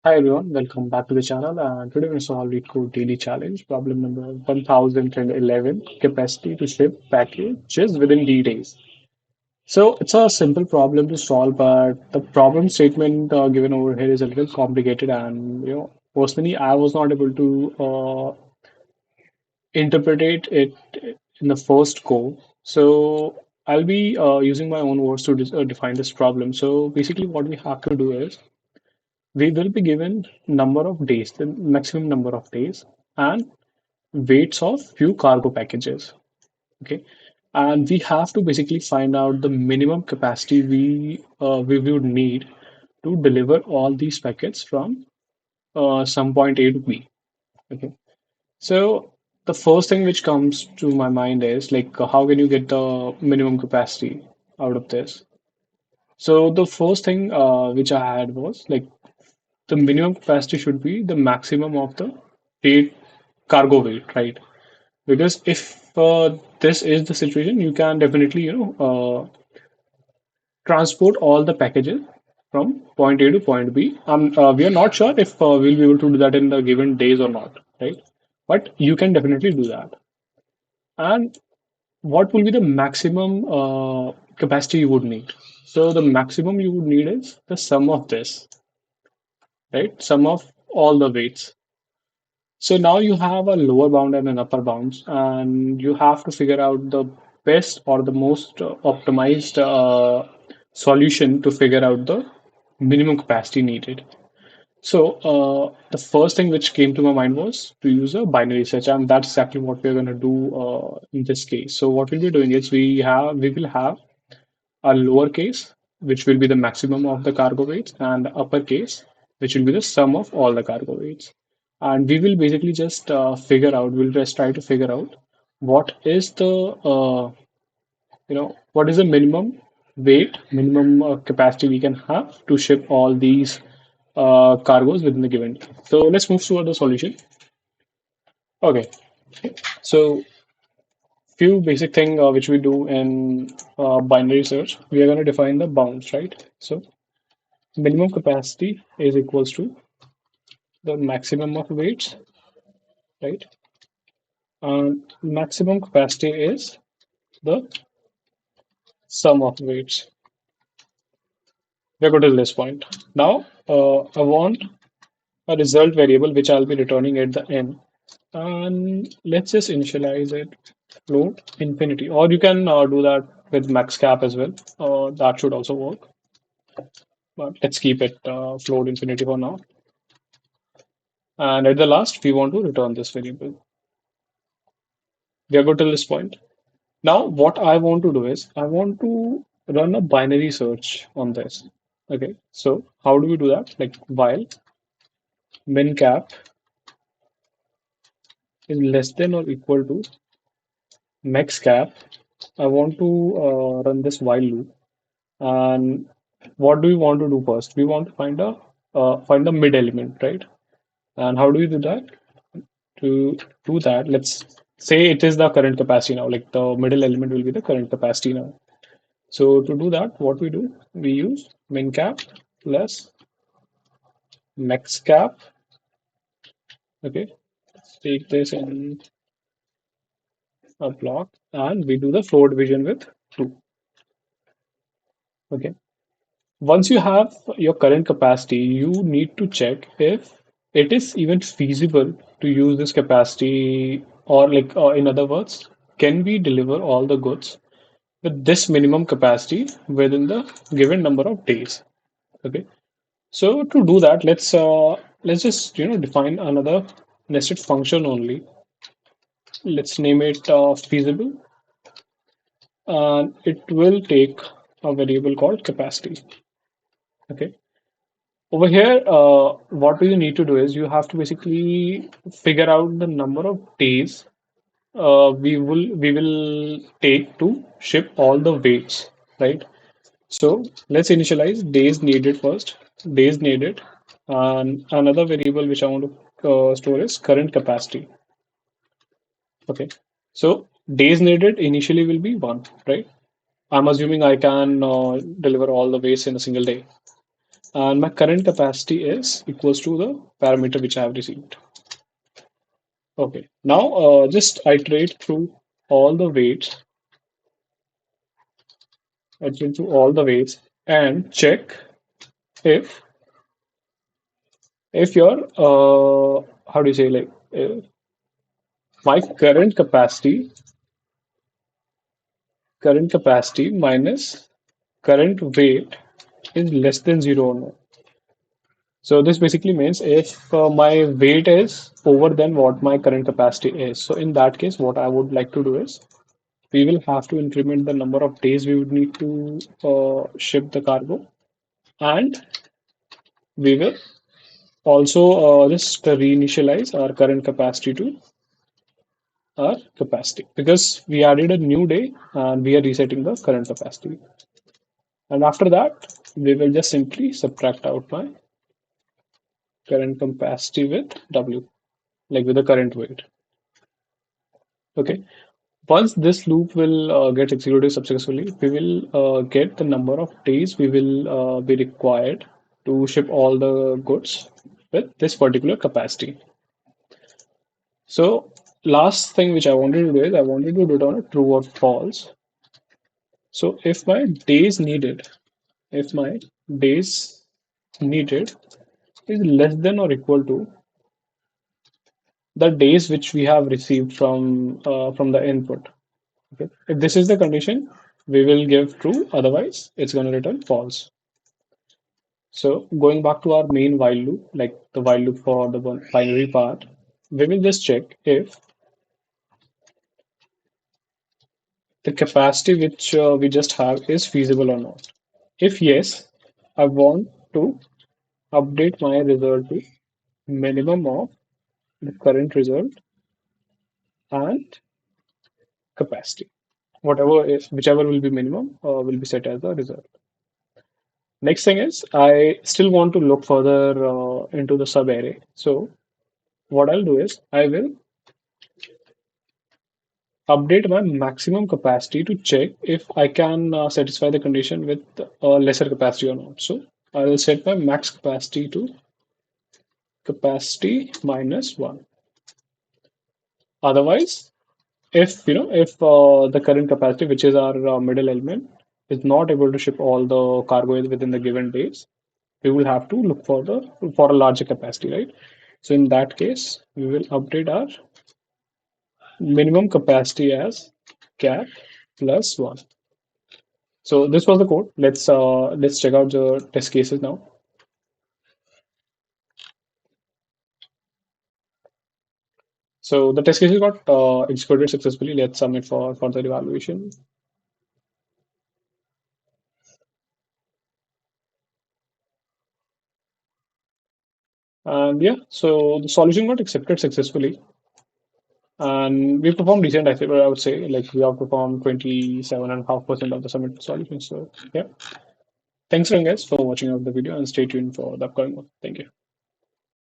Hi everyone, welcome back to the channel. And today we're going to solve Leetcode daily challenge, problem number 1011, capacity to ship packages within D days. So it's a simple problem to solve, but the problem statement given over here is a little complicated. And personally, I was not able to interpret it in the first go. So I'll be using my own words to define this problem. So basically, what we have to do is we will be given number of days, the maximum number of days, and weights of few cargo packages. Okay, and we have to basically find out the minimum capacity we would need to deliver all these packets from some point A to B. Okay, so the first thing which comes to my mind is like how can you get the minimum capacity out of this? So the first thing which I had was like the minimum capacity should be the maximum of the paid cargo weight, right? Because if this is the situation, you can definitely, transport all the packages from point A to point B. We are not sure if we'll be able to do that in the given days or not, right? But you can definitely do that. And what will be the maximum capacity you would need? So the maximum you would need is the sum of this, right? Sum of all the weights. So now you have a lower bound and an upper bounds, and you have to figure out the best or the most optimized solution to figure out the minimum capacity needed. So the first thing which came to my mind was to use a binary search, and that's exactly what we're going to do in this case. So what we'll be doing is we will have a lower case, which will be the maximum of the cargo weights, and the upper case, which will be the sum of all the cargo weights. And we will basically just we'll just try to figure out what is what is the minimum weight, minimum capacity we can have to ship all these cargoes within the given day. So let's move toward the solution. Okay, so few basic thing which we do in binary search, we are going to define the bounds, right? So minimum capacity is equals to the maximum of weights, right? And maximum capacity is the sum of weights. We're good till this point. Now, I want a result variable which I'll be returning at the end. And let's just initialize it float infinity. Or you can do that with max cap as well. That should also work. But let's keep it float infinity for now. And at the last, we want to return this variable. We are good till this point. Now, what I want to do is I want to run a binary search on this. Okay, so how do we do that? Like while min cap is less than or equal to max cap, I want to run this while loop. And what do we want to do first? We want to find the mid element, right? And how do we do that? To do that, let's say it is the current capacity now. Like the middle element will be the current capacity now. So to do that, what we do, we use min cap plus max cap. Okay, let's take this in a block and we do the floor division with 2. Okay, once you have your current capacity, you need to check if it is even feasible to use this capacity, or like in other words, can we deliver all the goods with this minimum capacity within the given number of days. Okay, so to do that, let's just define another nested function only. Let's name it feasible, and it will take a variable called capacity. Okay, over here, what do you need to do is you have to basically figure out the number of days we will take to ship all the weights, right? So let's initialize days needed first. Days needed, and another variable which I want to store is current capacity. Okay. So days needed initially will be 1, right? I'm assuming I can deliver all the weights in a single day. and my current capacity is equals to the parameter which I have received. Okay, now just iterate through all the weights, iterate through all the weights, and check if your how do you say, like, my current capacity minus current weight is less than zero or no. So this basically means if my weight is over than what my current capacity is. So in that case, what I would like to do is we will have to increment the number of days we would need to ship the cargo, and we will also just reinitialize our current capacity to our capacity because we added a new day and we are resetting the current capacity. And after that, we will just simply subtract out my current capacity with W, like with the current weight. Okay. Once this loop will get executed successfully, we will get the number of days we will be required to ship all the goods with this particular capacity. So last thing which I wanted to do is I wanted to return a true or false. So if my days needed is less than or equal to the days which we have received from the input. Okay. If this is the condition, we will give true. Otherwise, it's going to return false. So going back to our main while loop, like the while loop for the binary part, we will just check if the capacity which we just have is feasible or not. If yes, I want to update my result to minimum of the current result and capacity. Whatever is, whichever will be minimum, will be set as the result. Next thing is I still want to look further into the sub array. So what I'll do is I will update my maximum capacity to check if I can satisfy the condition with lesser capacity or not. So I will set my max capacity to capacity minus one. Otherwise, if the current capacity, which is our middle element, is not able to ship all the cargo within the given days, we will have to look for a larger capacity, right? So in that case, we will update our minimum capacity as cap plus one. So this was the code. Let's check out the test cases now. So the test cases got executed successfully. Let's submit for further evaluation. And yeah, so the solution got accepted successfully. And we performed decent, I would say. Like we have performed 27.5% of the submitted solutions. So yeah. Thanks again guys for watching out the video and stay tuned for the upcoming one. Thank you.